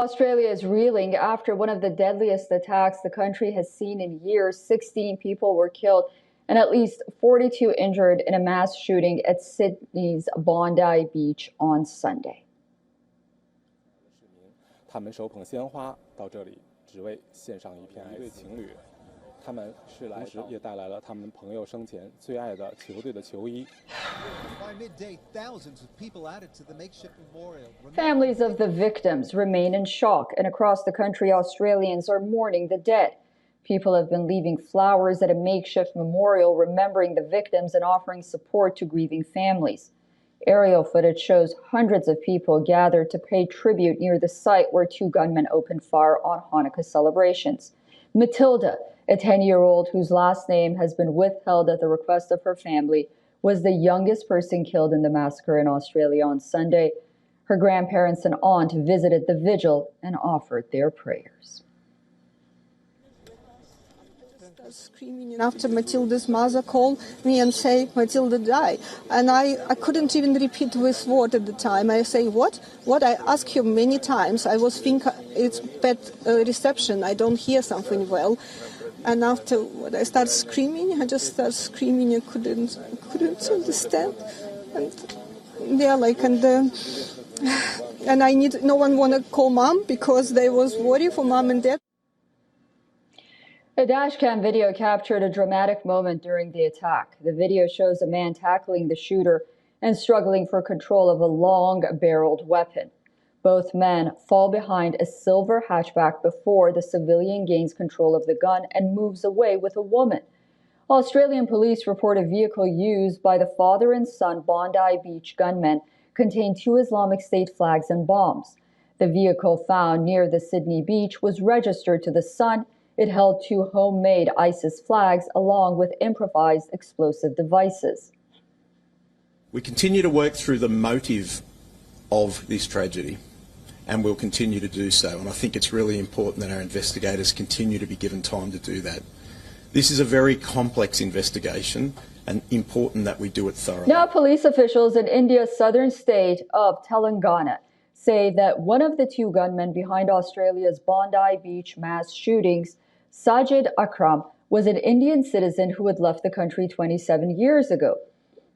Australia is reeling after one of the deadliest attacks the country has seen in years. 16 people were killed and at least 42 injured in a mass shooting at Sydney's Bondi Beach on Sunday. 他们手捧鲜花到这里，只为献上一片爱。一对情侣，他们是来时也带来了他们朋友生前最爱的球队的球衣。Families of the victims remain in shock, and across the country, Australians are mourning the dead. People have been leaving flowers at a makeshift memorial, remembering the victims and offering support to grieving families. Aerial footage shows hundreds of people gathered to pay tribute near the site where two gunmen opened fire on Hanukkah celebrations. Matilda, a 10-year-old whose last name has been withheld at the request of her family, was the youngest person killed in the massacre in Australia on Sunday. Her grandparents and aunt visited the vigil and offered their prayers. Screaming, and after Matilda's mother called me and say Matilda died, and I couldn't even repeat with word at the time. I say what I asked him many times. I was thinking it's bad reception, I don't hear something well, and after what I started screaming, I just started screaming. I couldn't understand, and yeah, like and I need no one want to call mom because they was worried for mom and dad. A dashcam video captured a dramatic moment during the attack. The video shows a man tackling the shooter and struggling for control of a long-barreled weapon. Both men fall behind a silver hatchback before the civilian gains control of the gun and moves away with a woman. Australian police report a vehicle used by the father and son Bondi Beach gunmen contained 2 Islamic State flags and bombs. The vehicle found near the Sydney beach was registered to the son. It held 2 homemade ISIS flags along with improvised explosive devices. We continue to work through the motive of this tragedy, and we'll continue to do so. And I think it's really important that our investigators continue to be given time to do that. This is a very complex investigation, and important that we do it thoroughly. Now, police officials in India's southern state of Telangana say that one of the 2 gunmen behind Australia's Bondi Beach mass shootings, Sajid Akram, was an Indian citizen who had left the country 27 years ago.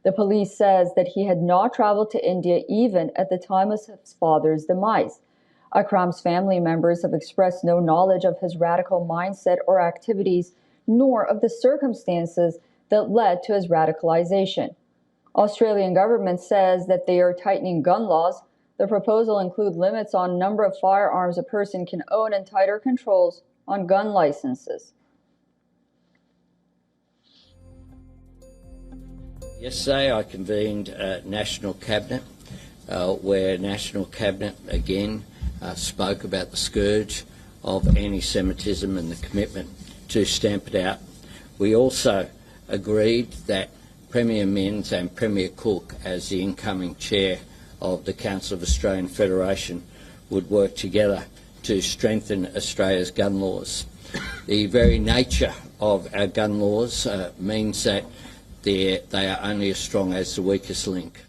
The police says that he had not traveled to India even at the time of his father's demise. Akram's family members have expressed no knowledge of his radical mindset or activities, nor of the circumstances that led to his radicalization. Australian government says that they are tightening gun laws. The proposal includes limits on number of firearms a person can own and tighter controls on gun licenses. Yesterday I convened National Cabinet, where National Cabinet again spoke about the scourge of anti-Semitism and the commitment to stamp it out. We also agreed that Premier Minns and Premier Cook, as the incoming chair of the Council of Australian Federation, would work together to strengthen Australia's gun laws. The very nature of our gun laws means that they are only as strong as the weakest link.